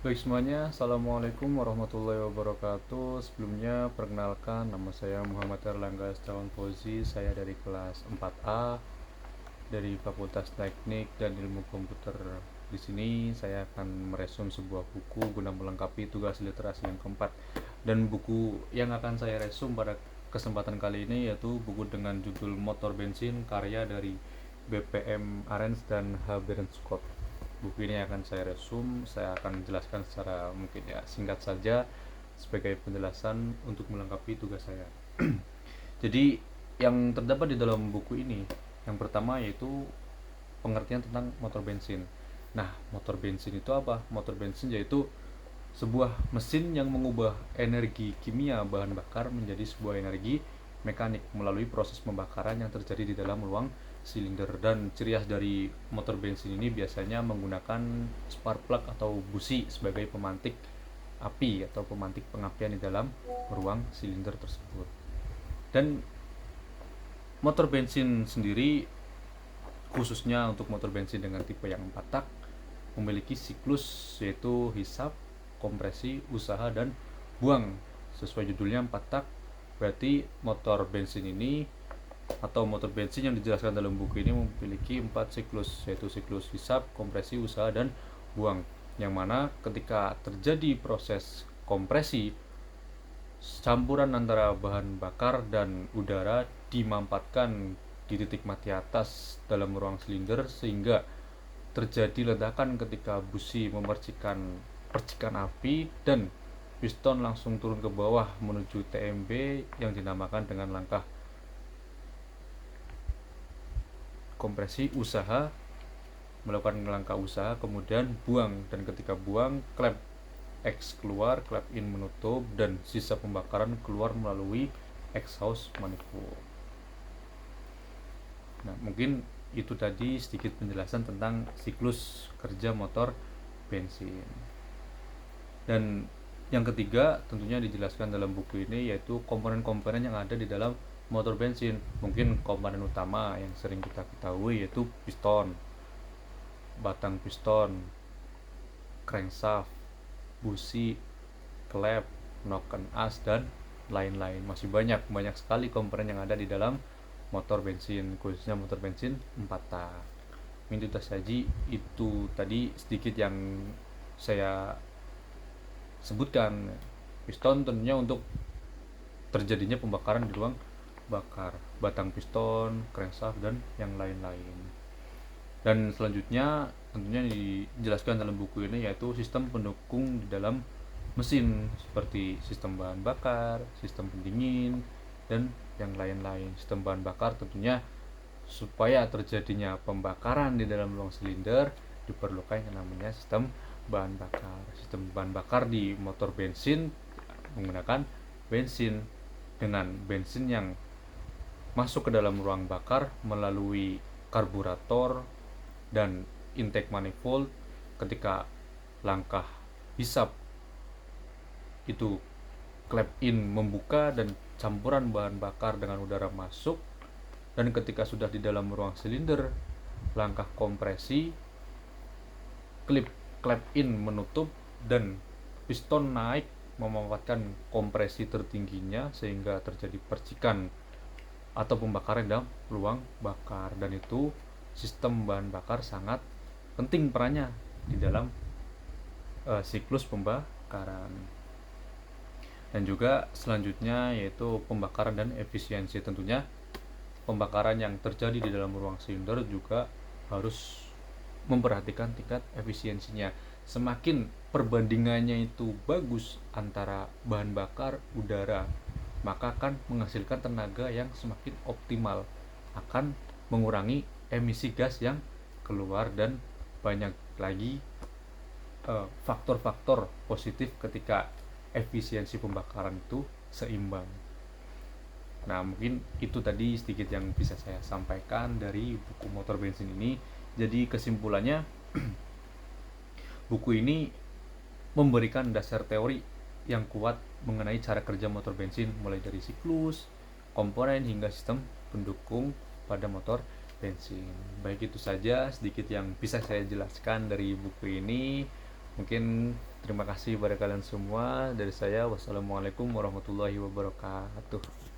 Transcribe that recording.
Baik semuanya, Assalamualaikum warahmatullahi wabarakatuh. Sebelumnya, perkenalkan nama saya Muhammad Erlangga Setiawan Fauzi. Saya dari kelas 4A dari Fakultas Teknik dan Ilmu Komputer. Di sini saya akan meresum sebuah buku guna melengkapi tugas literasi yang keempat. Dan buku yang akan saya resum pada kesempatan kali ini yaitu buku dengan judul Motor Bensin karya dari BPM Arens dan H. Berend Scott. Buku ini akan saya resum, saya akan jelaskan secara mungkin ya singkat saja sebagai penjelasan untuk melengkapi tugas saya. Jadi yang terdapat di dalam buku ini, yang pertama yaitu pengertian tentang motor bensin. Nah, motor bensin itu apa? Motor bensin yaitu sebuah mesin yang mengubah energi kimia bahan bakar menjadi sebuah energi mekanik melalui proses pembakaran yang terjadi di dalam ruang silinder. Dan ciri khas dari motor bensin ini biasanya menggunakan spark plug atau busi sebagai pemantik api atau pemantik pengapian di dalam ruang silinder tersebut. Dan motor bensin sendiri, khususnya untuk motor bensin dengan tipe yang 4 tak, memiliki siklus yaitu hisap, kompresi, usaha, dan buang. Sesuai judulnya 4 tak, berarti motor bensin ini atau motor bensin yang dijelaskan dalam buku ini memiliki 4 siklus, yaitu siklus hisap, kompresi, usaha, dan buang. Yang mana ketika terjadi proses kompresi, campuran antara bahan bakar dan udara dimampatkan di titik mati atas dalam ruang silinder sehingga terjadi ledakan ketika busi memercikan percikan api dan piston langsung turun ke bawah menuju TMB yang dinamakan dengan langkah kompresi usaha, melakukan langkah usaha kemudian buang, dan ketika buang klep X keluar, klep in menutup, dan sisa pembakaran keluar melalui exhaust manifold. Nah, mungkin itu tadi sedikit penjelasan tentang siklus kerja motor bensin. Dan yang ketiga tentunya dijelaskan dalam buku ini yaitu komponen-komponen yang ada di dalam motor bensin. Mungkin komponen utama yang sering kita ketahui yaitu piston, batang piston, crankshaft, busi, klep, noken as, dan lain-lain. Masih banyak sekali komponen yang ada di dalam motor bensin, khususnya motor bensin 4 tak. Minta saji itu tadi sedikit yang saya sebutkan. Piston tentunya untuk terjadinya pembakaran di ruang bakar, batang piston, crankshaft, dan yang lain-lain. Dan selanjutnya tentunya dijelaskan dalam buku ini yaitu sistem pendukung di dalam mesin seperti sistem bahan bakar, sistem pendingin, dan yang lain-lain. Sistem bahan bakar tentunya supaya terjadinya pembakaran di dalam ruang silinder diperlukan yang namanya sistem bahan bakar. Sistem bahan bakar di motor bensin menggunakan bensin dengan bensin yang masuk ke dalam ruang bakar melalui karburator dan intake manifold. Ketika langkah hisap itu klep in membuka dan campuran bahan bakar dengan udara masuk, dan ketika sudah di dalam ruang silinder langkah kompresi, klep in menutup dan piston naik memanfaatkan kompresi tertingginya sehingga terjadi percikan atau pembakaran dalam ruang bakar. Dan itu sistem bahan bakar sangat penting perannya di dalam siklus pembakaran. Dan juga selanjutnya yaitu pembakaran dan efisiensi. Tentunya pembakaran yang terjadi di dalam ruang silinder juga harus memperhatikan tingkat efisiensinya. Semakin perbandingannya itu bagus antara bahan bakar udara, maka akan menghasilkan tenaga yang semakin optimal, akan mengurangi emisi gas yang keluar, dan banyak lagi faktor-faktor positif ketika efisiensi pembakaran itu seimbang. Nah, mungkin itu tadi sedikit yang bisa saya sampaikan dari buku motor bensin ini. Jadi kesimpulannya, buku ini memberikan dasar teori yang kuat mengenai cara kerja motor bensin, mulai dari siklus, komponen, hingga sistem pendukung pada motor bensin. Baik, itu saja sedikit yang bisa saya jelaskan dari buku ini. Mungkin Terima kasih pada kalian semua. Dari saya, wassalamualaikum warahmatullahi wabarakatuh.